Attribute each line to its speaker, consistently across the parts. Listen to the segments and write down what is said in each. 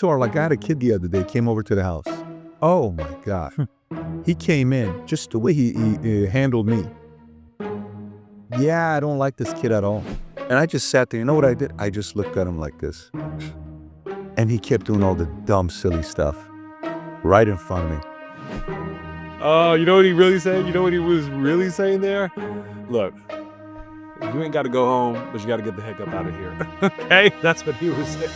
Speaker 1: I had a kid the other day, came over to the house. Oh my God. He came in, just the way he handled me. Yeah, I don't like this kid at all. And I just sat there. You know what I did? I just looked at him like this. And he kept doing all the dumb, silly stuff right in front of me.
Speaker 2: Oh, you know what he really said? You know what he was really saying there? Look, you ain't got to go home, but you got to get the heck up out of here. Okay? That's what he was saying.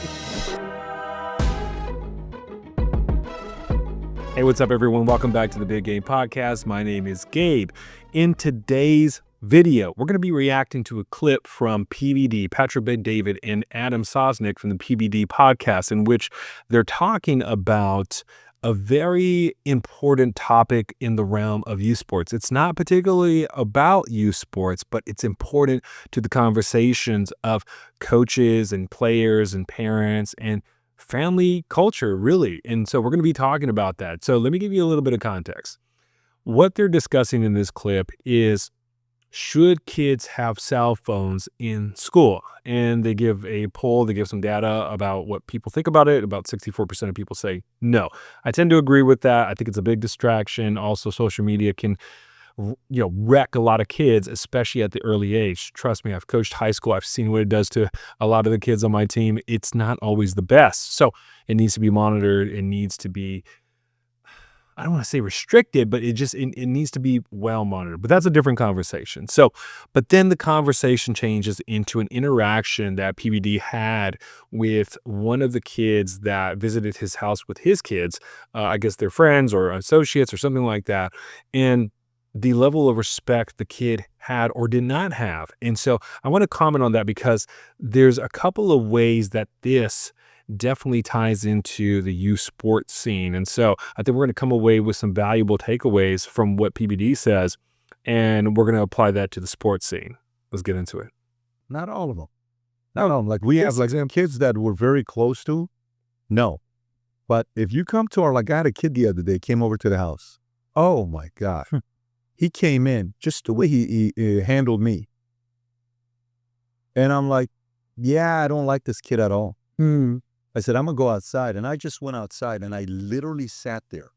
Speaker 2: Hey, what's up, everyone? Welcome back to the Big Game Podcast. My name is Gabe. In today's video, we're going to be reacting to a clip from PBD, Patrick Bet-David, and Adam Sosnick from the PBD Podcast, in which they're talking about a very important topic in the realm of youth sports. It's not particularly about youth sports, but it's important to the conversations of coaches and players and parents and family culture, really. And so we're going to be talking about that. So let me give you a little bit of context. What they're discussing in this clip is, should kids have cell phones in school? And they give a poll, they give some data about what people think about it. About 64% of people say no. I tend to agree with that. I think it's a big distraction. Also, social media can wreck a lot of kids, especially at the early age. Trust me, I've coached high school. I've seen what it does to a lot of the kids on my team. It's not always the best. So it needs to be monitored. It needs to be, I don't want to say restricted, but it needs to be well monitored. But that's a different conversation. So, but then the conversation changes into an interaction that PBD had with one of the kids that visited his house with his kids. I guess they're friends or associates or something like that. And the level of respect the kid had or did not have. And so I want to comment on that because there's a couple of ways that this definitely ties into the youth sports scene. And so I think we're going to come away with some valuable takeaways from what PBD says, and we're going to apply that to the sports scene. Let's get into it.
Speaker 1: Not all of them. Not all of them. Like we have like kids that we're very close to. No. But if you come to I had a kid the other day, came over to the house. Oh my God. He came in, just the way he handled me. And I'm like, yeah, I don't like this kid at all. I said, I'm going to go outside. And I just went outside and I literally sat there.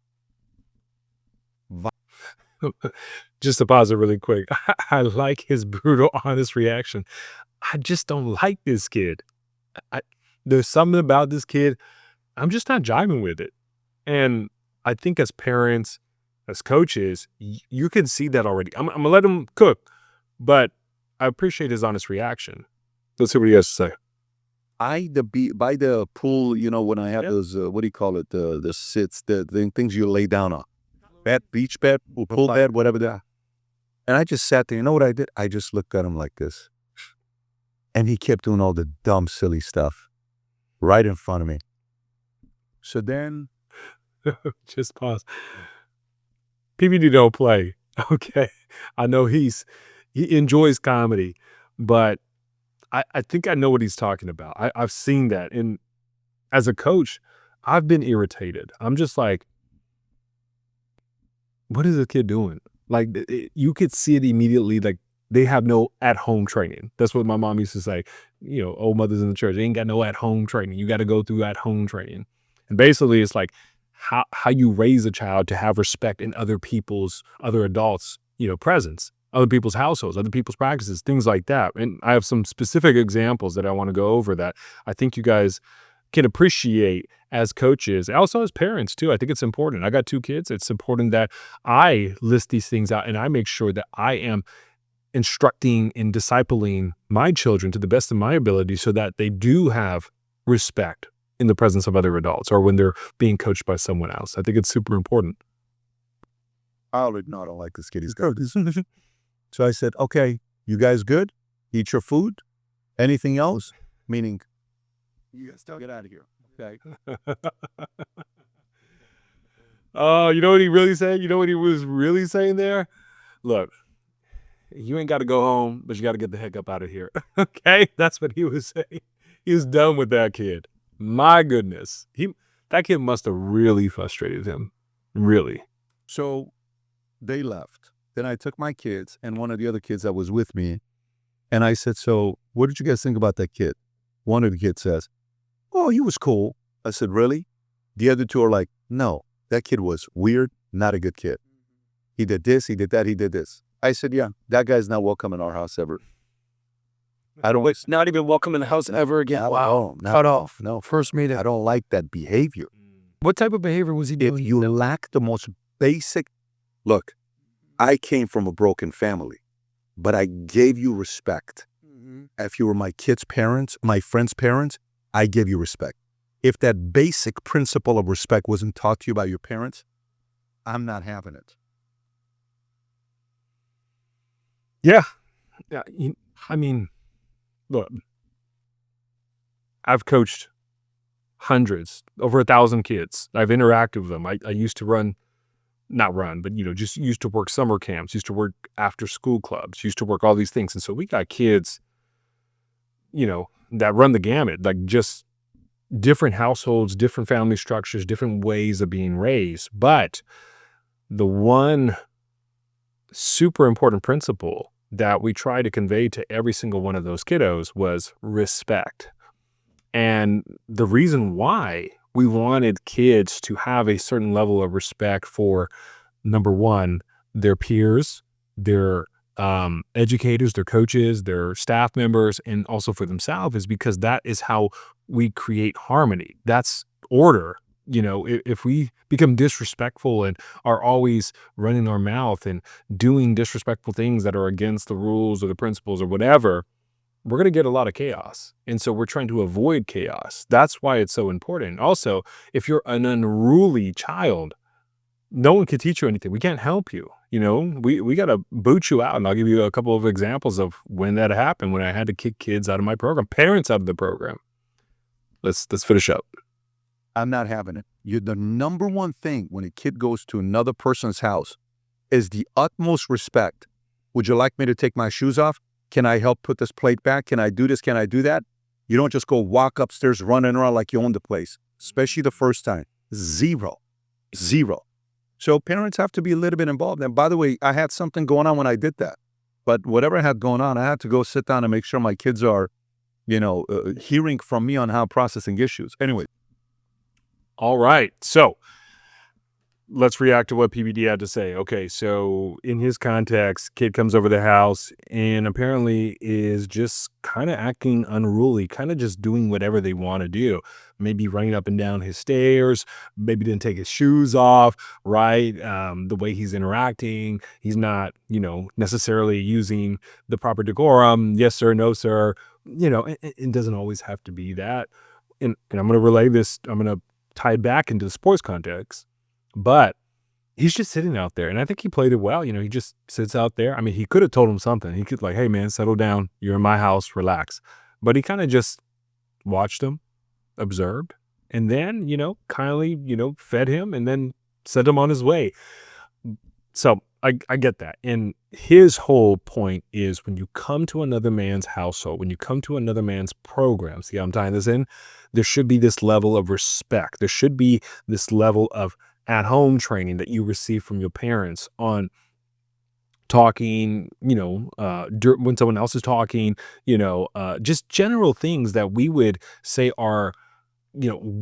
Speaker 2: Just to pause it really quick. I like his brutal, honest reaction. I just don't like this kid. There's something about this kid. I'm just not jiving with it. And I think as parents, as coaches, you can see that already. I'm going to let him cook, but I appreciate his honest reaction. Let's see what he has to say.
Speaker 1: By the pool, when I have those, what do you call it? The sits, the things you lay down on. Beach bed, pool bed, whatever that. And I just sat there. You know what I did? I just looked at him like this. And he kept doing all the dumb, silly stuff right in front of me. So then.
Speaker 2: Just pause. PBD don't play. Okay. I know he enjoys comedy, but I think I know what he's talking about. I've seen that. And as a coach, I've been irritated. I'm just like, what is this kid doing? Like, you could see it immediately. Like, they have no at-home training. That's what my mom used to say. Old mothers in the church, they ain't got no at-home training. You got to go through at-home training. And basically, it's like how you raise a child to have respect in other adults, presence. Other people's households, other people's practices, things like that. And I have some specific examples that I want to go over that I think you guys can appreciate as coaches, also as parents too. I think it's important. I got 2 kids. It's important that I list these things out and I make sure that I am instructing and discipling my children to the best of my ability so that they do have respect in the presence of other adults or when they're being coached by someone else. I think it's super important.
Speaker 1: I already know I don't like this kid. He's good. So I said, okay, you guys good? Eat your food? Anything else? Meaning, you guys still get out of here. Okay.
Speaker 2: Oh, you know what he really said? You know what he was really saying there? Look, you ain't got to go home, but you got to get the heck up out of here. Okay? That's what he was saying. He was done with that kid. My goodness. That kid must have really frustrated him. Really.
Speaker 1: So they left. Then I took my kids and one of the other kids that was with me, and I said, so what did you guys think about that kid? One of the kids says, oh, he was cool. I said, really? The other two are like, no, that kid was weird, not a good kid. He did this, he did that, he did this. I said, yeah, that guy's not welcome in our house ever.
Speaker 2: It's not even welcome in the house ever again.
Speaker 1: Wow.
Speaker 2: Cut off.
Speaker 1: No.
Speaker 2: First meeting.
Speaker 1: I don't like that behavior.
Speaker 2: What type of behavior was he
Speaker 1: If
Speaker 2: doing?
Speaker 1: you lack the most basic, look, I came from a broken family, but I gave you respect. If you were my kids' parents, my friends' parents, I gave you respect. If that basic principle of respect wasn't taught to you by your parents, I'm not having it.
Speaker 2: Yeah. I mean, look, I've coached hundreds, over 1,000 kids. I've interacted with them. I used to not run, but, just used to work summer camps, used to work after school clubs, used to work all these things. And so we got kids, that run the gamut, like just different households, different family structures, different ways of being raised. But the one super important principle that we try to convey to every single one of those kiddos was respect. And the reason why we wanted kids to have a certain level of respect for, number one, their peers, their educators, their coaches, their staff members, and also for themselves, is because that is how we create harmony. That's order. If we become disrespectful and are always running our mouth and doing disrespectful things that are against the rules or the principles or whatever, we're going to get a lot of chaos. And so we're trying to avoid chaos. That's why it's so important. Also, if you're an unruly child, no one can teach you anything. We can't help you. We got to boot you out. And I'll give you a couple of examples of when that happened, when I had to kick kids out of my program, parents out of the program. Let's finish up.
Speaker 1: I'm not having it. The number one thing when a kid goes to another person's house is the utmost respect. Would you like me to take my shoes off? Can I help put this plate back? Can I do this? Can I do that? You don't just go walk upstairs running around like you own the place, especially the first time. Zero. So parents have to be a little bit involved. And by the way, I had something going on when I did that. But whatever I had going on, I had to go sit down and make sure my kids are, hearing from me on how processing issues. Anyway.
Speaker 2: All right. So let's react to what PBD had to say. Okay. So in his context, kid comes over the house and apparently is just kind of acting unruly, kind of just doing whatever they want to do. Maybe running up and down his stairs, maybe didn't take his shoes off, right? The way he's interacting, he's not, necessarily using the proper decorum. Yes, sir. No, sir. It doesn't always have to be that. And I'm going to relay this. I'm going to tie it back into the sports context, but he's just sitting out there. And I think he played it well. He just sits out there. I mean, he could have told him something. He could hey man, settle down. You're in my house, relax. But he kind of just watched him, observed, and then, kindly, fed him and then sent him on his way. So I get that. And his whole point is when you come to another man's household, when you come to another man's program, see how I'm tying this in? There should be this level of respect. There should be this level of at-home training that you receive from your parents on talking, when someone else is talking, just general things that we would say are,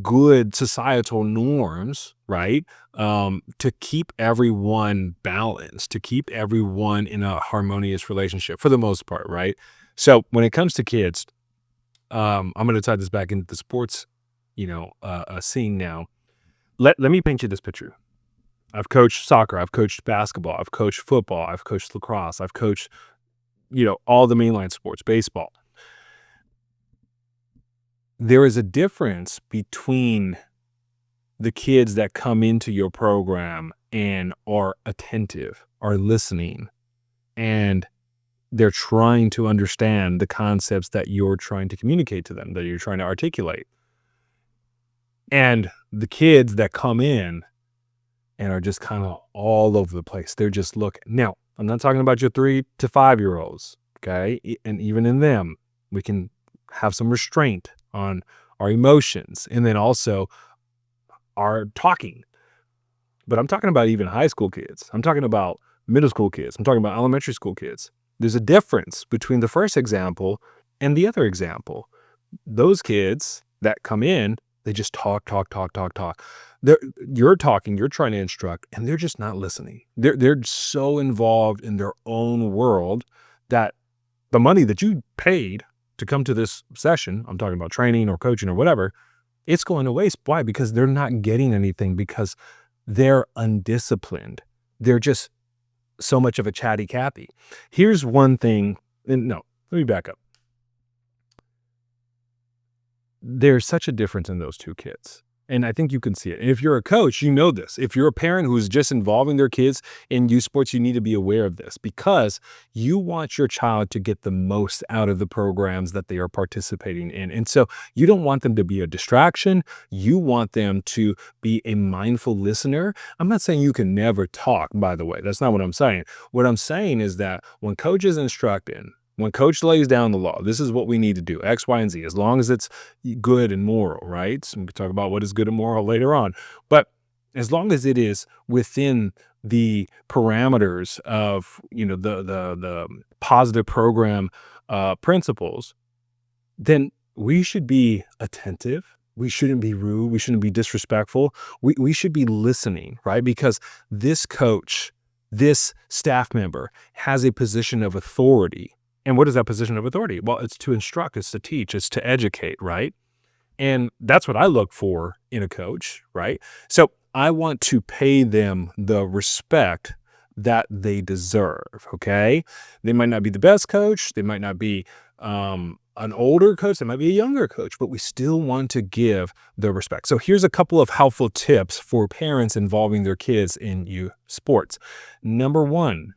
Speaker 2: good societal norms, right? To keep everyone balanced, to keep everyone in a harmonious relationship for the most part, right? So when it comes to kids, I'm going to tie this back into the sports, scene now. Let me paint you this picture. I've coached soccer, I've coached basketball, I've coached football, I've coached lacrosse, I've coached, all the mainline sports, baseball. There is a difference between the kids that come into your program and are attentive, are listening, and they're trying to understand the concepts that you're trying to communicate to them, that you're trying to articulate. And the kids that come in and are just kind of all over the place, they're just looking. Now, I'm not talking about your 3 to 5-year-olds, okay? And even in them, we can have some restraint on our emotions and then also our talking. But I'm talking about even high school kids. I'm talking about middle school kids. I'm talking about elementary school kids. There's a difference between the first example and the other example. Those kids that come in They just talk. You're talking, you're trying to instruct, and they're just not listening. They're so involved in their own world that the money that you paid to come to this session, I'm talking about training or coaching or whatever, it's going to waste. Why? Because they're not getting anything, because they're undisciplined. They're just so much of a chatty Cathy. Here's one thing, and no, let me back up. There's such a difference in those two kids. And I think you can see it. And if you're a coach, you know this. If you're a parent who's just involving their kids in youth sports, you need to be aware of this, because you want your child to get the most out of the programs that they are participating in. And so you don't want them to be a distraction. You want them to be a mindful listener. I'm not saying you can never talk, by the way. That's not what I'm saying. What I'm saying is that when coach is instructing, when coach lays down the law, this is what we need to do, X, Y, and Z, as long as it's good and moral, right? So we can talk about what is good and moral later on. But as long as it is within the parameters of, the positive program principles, then we should be attentive. We shouldn't be rude. We shouldn't be disrespectful. We should be listening, right? Because this coach, this staff member has a position of authority. And what is that position of authority? Well, it's to instruct, it's to teach, it's to educate, right? And that's what I look for in a coach, right? So I want to pay them the respect that they deserve, okay? They might not be the best coach. They might not be an older coach. They might be a younger coach, but we still want to give the respect. So here's a couple of helpful tips for parents involving their kids in youth sports. Number one,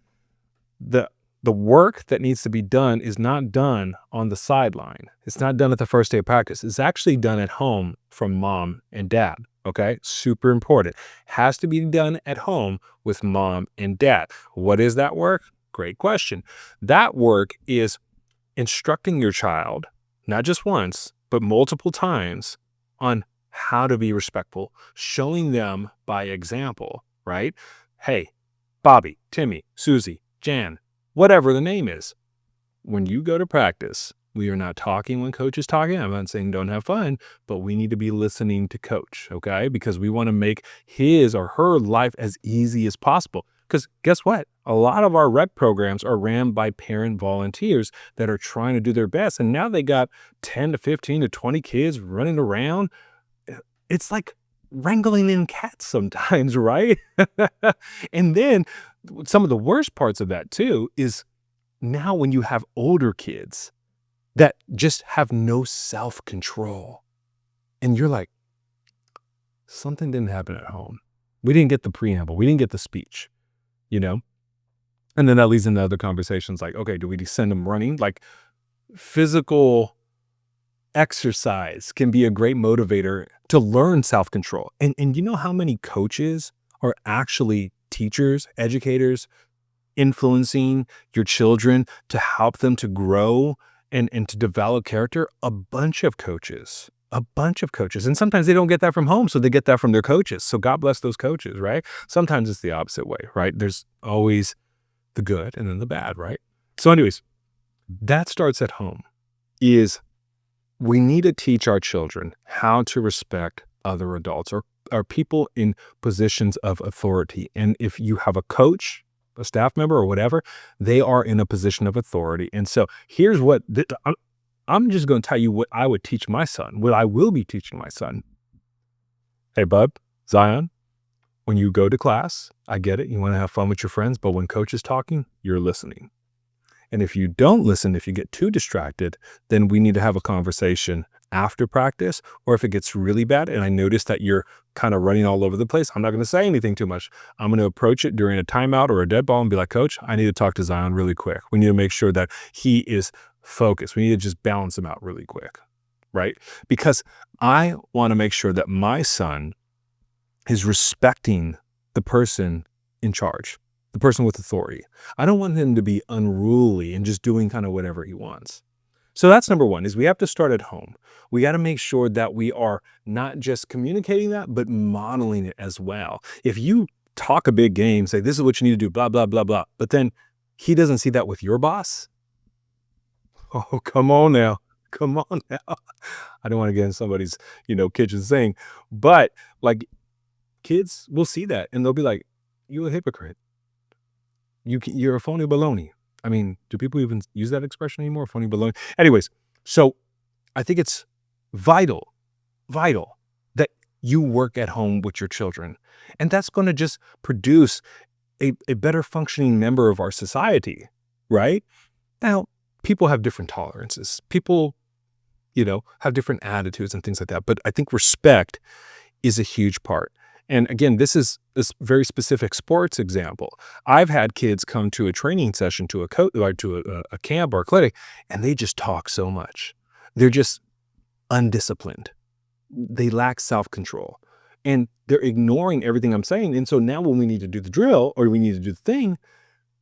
Speaker 2: the work that needs to be done is not done on the sideline. It's not done at the first day of practice. It's actually done at home from mom and dad, okay? Super important. Has to be done at home with mom and dad. What is that work? Great question. That work is instructing your child, not just once, but multiple times, on how to be respectful, showing them by example, right? Hey, Bobby, Timmy, Susie, Jan, whatever the name is. When you go to practice, we are not talking when coach is talking. I'm not saying don't have fun, but we need to be listening to coach, okay? Because we want to make his or her life as easy as possible. Because guess what? A lot of our rec programs are ran by parent volunteers that are trying to do their best. And now they got 10 to 15 to 20 kids running around. It's like wrangling in cats sometimes, right? And then some of the worst parts of that too is now when you have older kids that just have no self-control, and you're like, something didn't happen at home. We didn't get the preamble. We didn't get the speech, And then that leads into other conversations like, okay, do we send them running? Like, physical exercise can be a great motivator to learn self-control. And you know how many coaches are actually teachers, educators, influencing your children to help them to grow and to develop character? A bunch of coaches. And sometimes they don't get that from home, so they get that from their coaches. So God bless those coaches, right? Sometimes it's the opposite way, right? There's always the good and then the bad, right? So anyways, that starts at home. We need to teach our children how to respect other adults or people in positions of authority. And if you have a coach, a staff member, or whatever, they are in a position of authority. And so here's what I'm just going to tell you what I would teach my son, what I will be teaching my son. Hey, bub, Zion, when you go to class, I get it. You want to have fun with your friends, but when coach is talking, you're listening. And if you don't listen, if you get too distracted, then we need to have a conversation after practice. Or if it gets really bad and I notice that you're kind of running all over the place, I'm not going to say anything too much. I'm going to approach it during a timeout or a dead ball and be like, Coach, I need to talk to Zion really quick. We need to make sure that he is focused. We need to just balance him out really quick, right? Because I want to make sure that my son is respecting the person in charge, the person with authority. I don't want him to be unruly and just doing kind of whatever he wants. So that's number one, is we have to start at home. We got to make sure that we are not just communicating that, but modeling it as well. If you talk a big game, say, this is what you need to do, blah, blah, blah, blah, but then he doesn't see that with your boss. Oh, come on now. Come on now. I don't want to get in somebody's, kitchen sink, but like kids will see that and they'll be like, "You a hypocrite. You're a phony baloney." I mean, do people even use that expression anymore? Phony baloney. Anyways, so I think it's vital that you work at home with your children. And that's going to just produce a better functioning member of our society, right? Now, people have different tolerances. People, have different attitudes and things like that. But I think respect is a huge part. And again, this is this very specific sports example. I've had kids come to a training session, to a coach, or to a camp or a clinic, and they just talk so much. They're just undisciplined. They lack self-control. And they're ignoring everything I'm saying. And so now when we need to do the drill or we need to do the thing,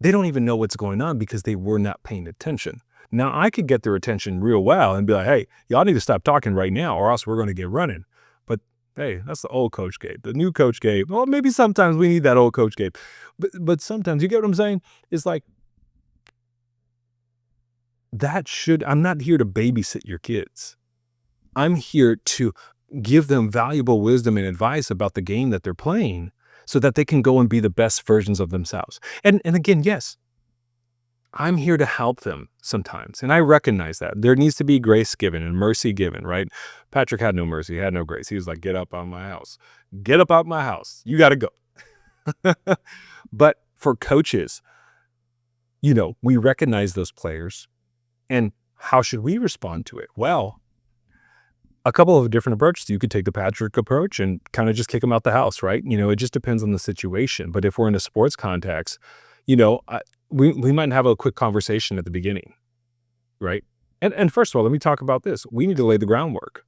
Speaker 2: they don't even know what's going on because they were not paying attention. Now I could get their attention real well and be like, "Hey, y'all need to stop talking right now or else we're going to get running." But hey, that's the old Coach Gabe. The new Coach Gabe, well, maybe sometimes we need that old Coach Gabe. But sometimes, you get what I'm saying? It's like, I'm not here to babysit your kids. I'm here to give them valuable wisdom and advice about the game that they're playing so that they can go and be the best versions of themselves. And again, yes, I'm here to help them sometimes. And I recognize that. There needs to be grace given and mercy given, right? Patrick had no mercy. He had no grace. He was like, "Get up out my house. Get up out my house. You got to go." But for coaches, we recognize those players. And how should we respond to it? Well, a couple of different approaches. You could take the Patrick approach and kind of just kick them out the house, right? It just depends on the situation. But if we're in a sports context, we might have a quick conversation at the beginning, right? And first of all, let me talk about this. We need to lay the groundwork.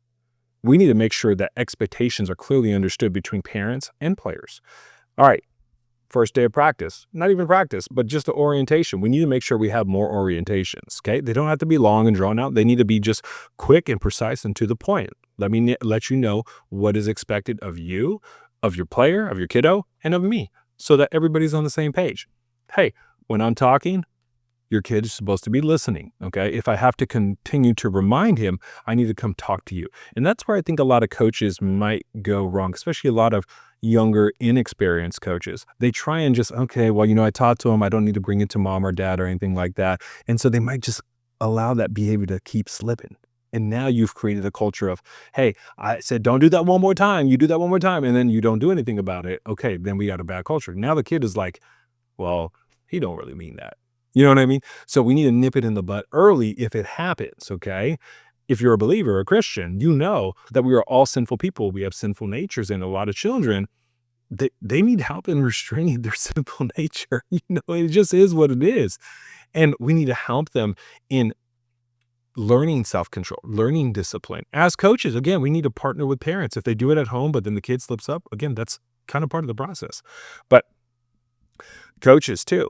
Speaker 2: We need to make sure that expectations are clearly understood between parents and players. All right, first day of practice, not even practice, but just the orientation. We need to make sure we have more orientations, okay? They don't have to be long and drawn out. They need to be just quick and precise and to the point. Let me let you know what is expected of you, of your player, of your kiddo, and of me, so that everybody's on the same page. Hey, when I'm talking, your kid is supposed to be listening, okay? If I have to continue to remind him, I need to come talk to you. And that's where I think a lot of coaches might go wrong, especially a lot of younger, inexperienced coaches. They try and just, okay, well, I taught to him, I don't need to bring it to mom or dad or anything like that. And so they might just allow that behavior to keep slipping. And now you've created a culture of, hey, I said, don't do that one more time. You do that one more time. And then you don't do anything about it. Okay, then we got a bad culture. Now the kid is like, well, he don't really mean that. You know what I mean? So we need to nip it in the butt early if it happens, okay? If you're a believer, a Christian, you know that we are all sinful people. We have sinful natures, and a lot of children, they need help in restraining their sinful nature. It just is what it is. And we need to help them in learning self-control, learning discipline. As coaches, again, we need to partner with parents. If they do it at home, but then the kid slips up, again, that's kind of part of the process. But coaches too,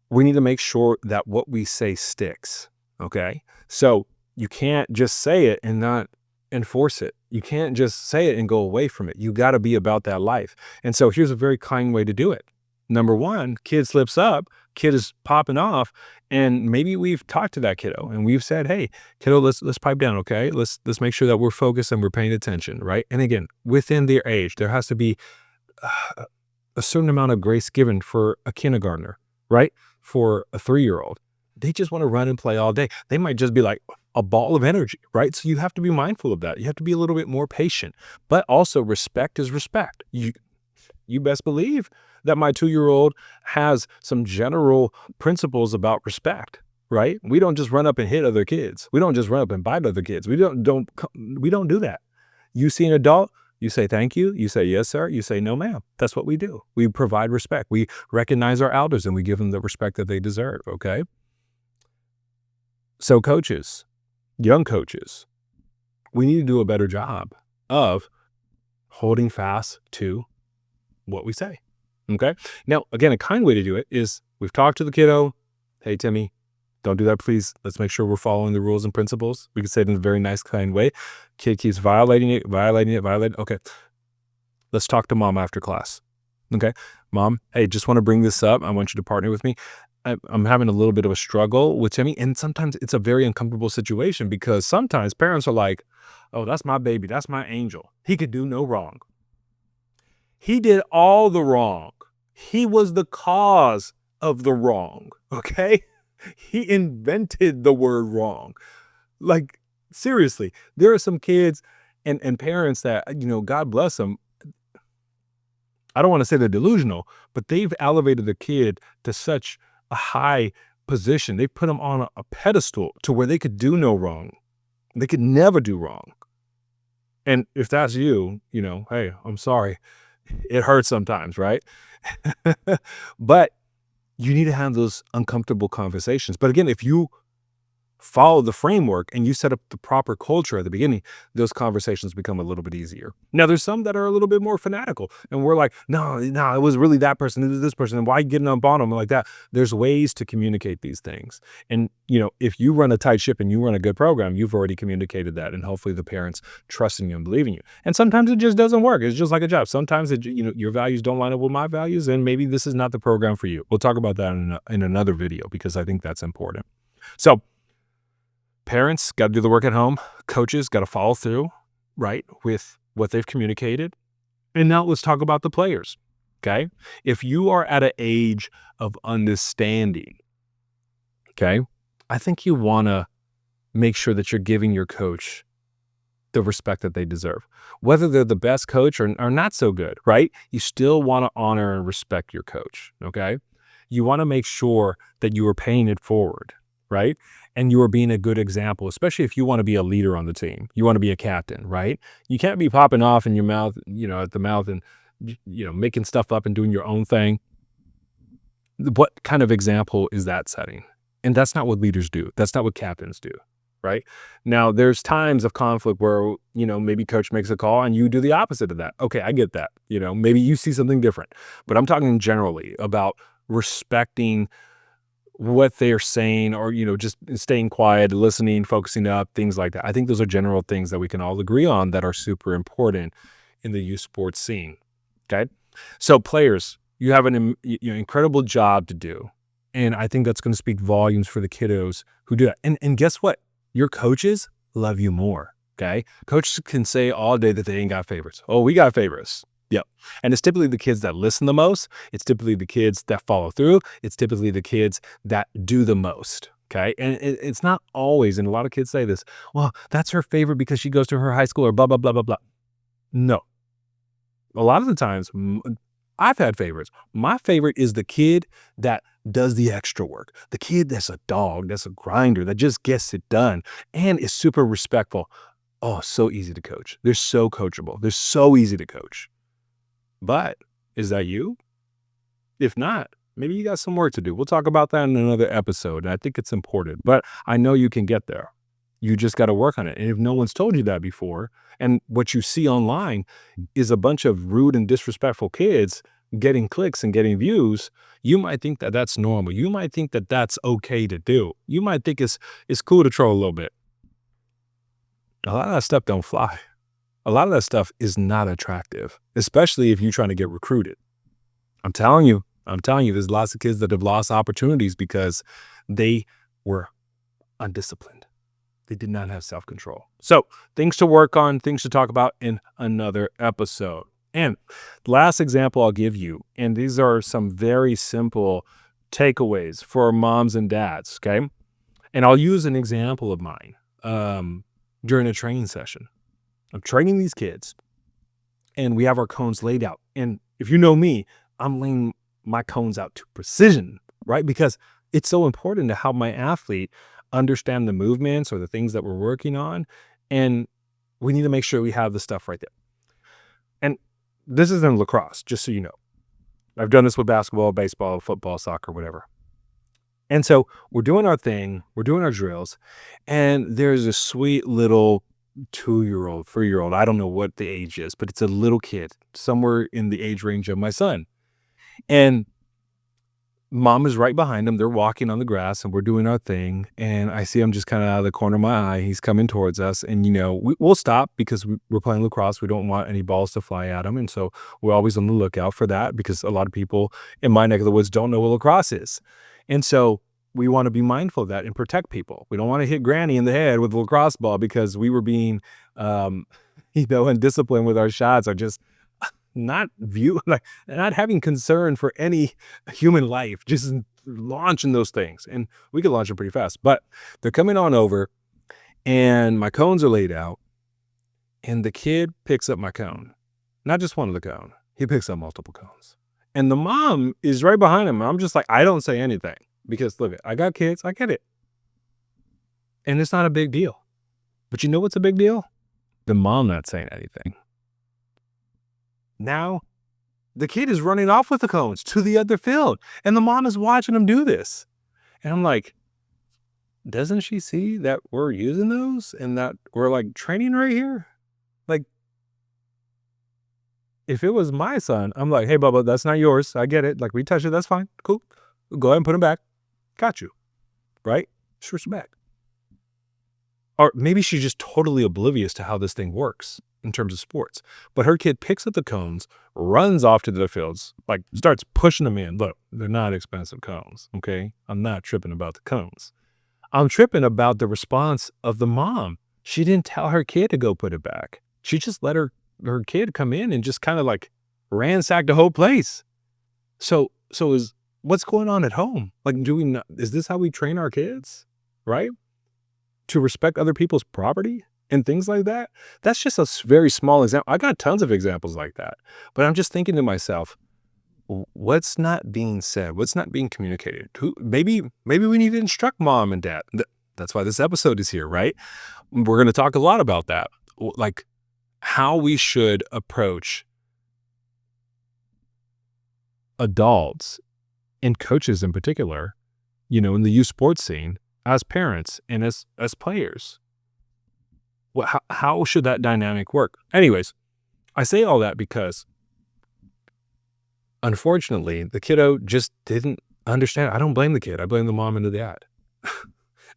Speaker 2: we need to make sure that what we say sticks, okay? So you can't just say it and not enforce it. You can't just say it and go away from it. You got to be about that life. And so here's a very kind way to do it. Number one, kid slips up, kid is popping off, and maybe we've talked to that kiddo and we've said, "Hey, kiddo, let's pipe down, okay? Let's make sure that we're focused and we're paying attention," right? And again, within their age, there has to be a certain amount of grace given for a kindergartner, right? For a 3-year-old. They just want to run and play all day. They might just be like a ball of energy, right? So you have to be mindful of that. You have to be a little bit more patient, but also respect is respect. You best believe that my 2-year-old has some general principles about respect, right? We don't just run up and hit other kids. We don't just run up and bite other kids. We don't do that. You see an adult, you say thank you, you say yes, sir, you say no, ma'am. That's what we do. We provide respect. We recognize our elders and we give them the respect that they deserve, okay? So coaches, young coaches, we need to do a better job of holding fast to what we say, okay? Now, again, a kind way to do it is we've talked to the kiddo, "Hey, Timmy, don't do that, please. Let's make sure we're following the rules and principles." We can say it in a very nice, kind way. Kid keeps violating it. Okay, let's talk to mom after class. Okay, "Mom, hey, just want to bring this up. I want you to partner with me. I'm having a little bit of a struggle with Timmy. And sometimes it's a very uncomfortable situation because sometimes parents are like, oh, that's my baby. That's my angel. He could do no wrong. He did all the wrong. He was the cause of the wrong. Okay. He invented the word wrong. Like, seriously, there are some kids and parents that, God bless them. I don't want to say they're delusional, but they've elevated the kid to such a high position. They put them on a pedestal to where they could do no wrong. They could never do wrong. And if that's you, hey, I'm sorry. It hurts sometimes, right? But you need to have those uncomfortable conversations. But again, if you follow the framework and you set up the proper culture at the beginning, those conversations become a little bit easier. Now, there's some that are a little bit more fanatical and we're like, no, it was really that person. It was this person. And why are you getting up on them like that? There's ways to communicate these things. And, if you run a tight ship and you run a good program, you've already communicated that. And hopefully the parents trust in you and believe in you. And sometimes it just doesn't work. It's just like a job. Sometimes, your values don't line up with my values and maybe this is not the program for you. We'll talk about that in another video because I think that's important. So, parents got to do the work at home. Coaches got to follow through, right, with what they've communicated. And now let's talk about the players, okay? If you are at an age of understanding, okay, I think you want to make sure that you're giving your coach the respect that they deserve. Whether they're the best coach or not so good, right? You still want to honor and respect your coach, okay? You want to make sure that you are paying it forward, right? And you are being a good example, especially if you want to be a leader on the team. You want to be a captain, right? You can't be popping off in your mouth, at the mouth and, making stuff up and doing your own thing. What kind of example is that setting? And that's not what leaders do. That's not what captains do, right? Now, there's times of conflict where, maybe coach makes a call and you do the opposite of that. Okay, I get that. Maybe you see something different. But I'm talking generally about respecting what they're saying or, just staying quiet, listening, focusing up, things like that. I think those are general things that we can all agree on that are super important in the youth sports scene. Okay. So players, you have an incredible job to do. And I think that's going to speak volumes for the kiddos who do that. And guess what? Your coaches love you more. Okay. Coaches can say all day that they ain't got favorites. Oh, we got favorites. Yep. And it's typically the kids that listen the most. It's typically the kids that follow through. It's typically the kids that do the most. Okay. And it's not always, and a lot of kids say this, well, that's her favorite because she goes to her high school or blah, blah, blah, blah, blah. No. A lot of the times, I've had favorites. My favorite is the kid that does the extra work. The kid that's a dog, that's a grinder, that just gets it done and is super respectful. Oh, so easy to coach. They're so coachable. They're so easy to coach. But is that you? If not, maybe you got some work to do. We'll talk about that in another episode. And I think it's important, but I know you can get there. You just got to work on it. And if no one's told you that before, and what you see online is a bunch of rude and disrespectful kids getting clicks and getting views, you might think that that's normal. You might think that that's okay to do. You might think it's cool to troll a little bit. A lot of that stuff don't fly. A lot of that stuff is not attractive, especially if you're trying to get recruited. I'm telling you, there's lots of kids that have lost opportunities because they were undisciplined. They did not have self-control. So things to work on, things to talk about in another episode. And last example I'll give you, and these are some very simple takeaways for moms and dads, okay? And I'll use an example of mine during a training session. I'm training these kids, and we have our cones laid out. And if you know me, I'm laying my cones out to precision, right? Because it's so important to help my athlete understand the movements or the things that we're working on. And we need to make sure we have the stuff right there. And this is in lacrosse, just so you know. I've done this with basketball, baseball, football, soccer, whatever. And so we're doing our thing, we're doing our drills, and there's a sweet little 2-year-old, 3-year-old, I don't know what the age is, but it's a little kid, somewhere in the age range of my son. And Mom is right behind him. They're walking on the grass and we're doing our thing. And I see him just kind of out of the corner of my eye. He's coming towards us. And, we'll stop because we're playing lacrosse. We don't want any balls to fly at him. And so we're always on the lookout for that because a lot of people in my neck of the woods don't know what lacrosse is. And so we want to be mindful of that and protect people. We don't want to hit Granny in the head with a lacrosse ball because we were being, undisciplined with our shots, or just not having concern for any human life, just launching those things. And we could launch them pretty fast, but they're coming on over and my cones are laid out and the kid picks up my cone, not just one of the cone. He picks up multiple cones and the mom is right behind him. I'm just like, I don't say anything because look, I got kids. I get it. And it's not a big deal, but you know what's a big deal? The mom not saying anything. Now, the kid is running off with the cones to the other field, and the mom is watching him do this. And I'm like, doesn't she see that we're using those and that we're like training right here? Like, if it was my son, I'm like, hey, Bubba, that's not yours. I get it. Like, we touch it. That's fine. Cool. Go ahead and put him back. Got you. Right? Just back. Or maybe she's just totally oblivious to how this thing works in terms of sports. But her kid picks up the cones, runs off to the fields, like starts pushing them in. Look, they're not expensive cones, okay? I'm not tripping about the cones. I'm tripping about the response of the mom. She didn't tell her kid to go put it back. She just let her kid come in and just kind of like ransack the whole place. So is what's going on at home? Like, is this how we train our kids, right? To respect other people's property and things like that? That's just a very small example. I got tons of examples like that, but I'm just thinking to myself, what's not being said? What's not being communicated? Maybe we need to instruct mom and dad. That's why this episode is here, right? We're going to talk a lot about that, like how we should approach adults and coaches in particular, in the youth sports scene, as parents and as players. How should that dynamic work? Anyways, I say all that because unfortunately, the kiddo just didn't understand. I don't blame the kid. I blame the mom and the dad,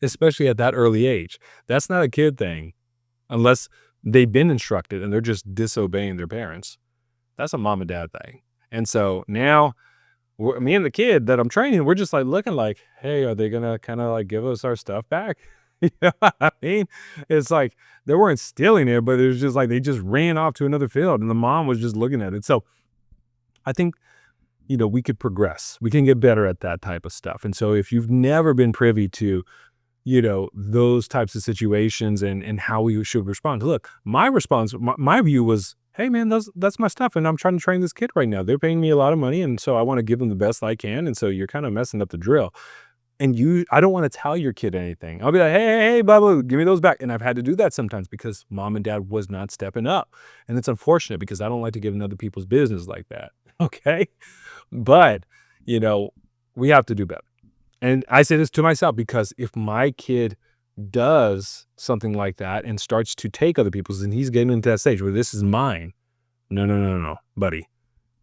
Speaker 2: especially at that early age. That's not a kid thing unless they've been instructed and they're just disobeying their parents. That's a mom and dad thing. And so now me and the kid that I'm training, we're just like looking like, hey, are they going to kind of like give us our stuff back? You know what I mean? It's like they weren't stealing it, but it was just like they just ran off to another field and the mom was just looking at it. So I think, we could progress. We can get better at that type of stuff. And so if you've never been privy to, those types of situations and how we should respond, look, my response, my view was, hey man, that's my stuff. And I'm trying to train this kid right now. They're paying me a lot of money. And so I want to give them the best I can. And so you're kind of messing up the drill. And I don't want to tell your kid anything. I'll be like, hey, Bubba, give me those back. And I've had to do that sometimes because mom and dad was not stepping up. And it's unfortunate because I don't like to get in other people's business like that. Okay. But, we have to do better. And I say this to myself because if my kid does something like that and starts to take other people's, and he's getting into that stage where this is mine. No, buddy.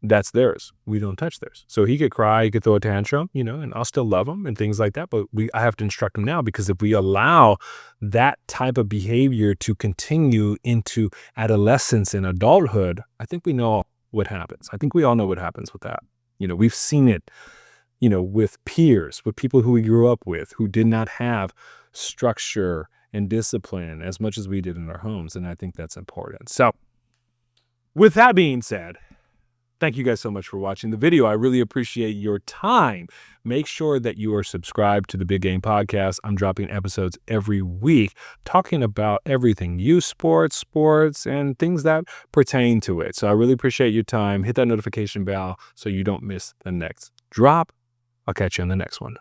Speaker 2: That's theirs. We don't touch theirs. So he could cry, he could throw a tantrum, and I'll still love him and things like that. But I have to instruct him now because if we allow that type of behavior to continue into adolescence and adulthood, I think we know what happens. I think we all know what happens with that. We've seen it, with peers, with people who we grew up with who did not have structure and discipline as much as we did in our homes. And I think that's important. So with that being said, thank you guys so much for watching the video. I really appreciate your time. Make sure that you are subscribed to the Big Game Podcast. I'm dropping episodes every week talking about everything, youth sports, and things that pertain to it. So I really appreciate your time. Hit that notification bell so you don't miss the next drop. I'll catch you on the next one.